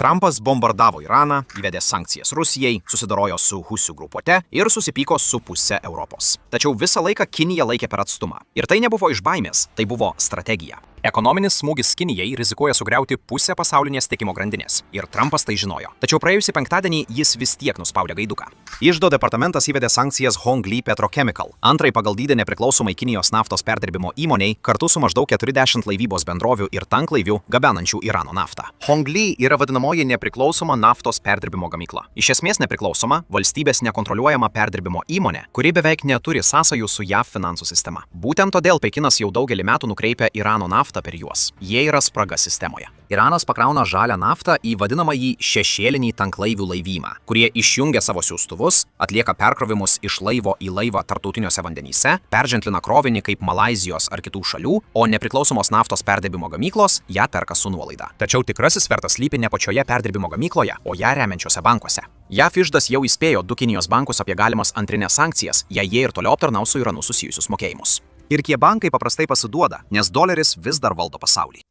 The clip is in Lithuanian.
Trumpas bombardavo Iraną, įvedė sankcijas Rusijai, susidorojo su Husių grupuote ir susipyko su pusė Europos. Tačiau visą laiką Kinija laikė per atstumą. Ir tai nebuvo iš baimės, tai buvo strategija. Ekonominis smūgis Kinijai rizikuoja sugriauti pusę pasaulinės tiekimo grandinės. Ir Trumpas tai žinojo. Tačiau praėjusį penktadienį jis vis tiek nuspaudė gaiduką. Iždo departamentas įvedė sankcijas Hongli Petrochemical, antrai pagal dydį nepriklausomai Kinijos naftos perdirbimo įmoniai, kartu su maždaug 40 laivybos bendrovių ir tanklaivių gabenančių Irano naftą. Hongli yra vadinamoji nepriklausoma naftos perdirbimo gamykla. Iš esmės nepriklausoma, valstybės nekontroliuojama perdirbimo įmonė, kuri beveik neturi sąsajų su JAV finansų sistema. Būtent todėl Pekinas jau daugelį metų nukreipia Irano naftą per juos. Jie yra spraga sistemoje. Iranas pakrauna žalią naftą į vadinamąjį šešėlinį tanklaivių laivymą, kurie išjungia savo siųstuvus, atlieka perkrovimus iš laivo į laivą tarptautiniuose vandenyse, perženklina krovinį kaip Malaizijos ar kitų šalių, o nepriklausomos naftos perdirbimo gamyklos ją perka su nuolaida. Tačiau tikrasis svertas slypi ne pačioje perdirbimo gamykloje, o ją remiančiose bankuose. JAV iždas jau įspėjo 2 Kinijos bankus apie galimas antrinės sankcijas, jei jie ir toliau aptarnaus su Iranu susijusius mokėjimus. Ir kie bankai paprastai pasiduoda, nes doleris vis dar valdo pasaulį.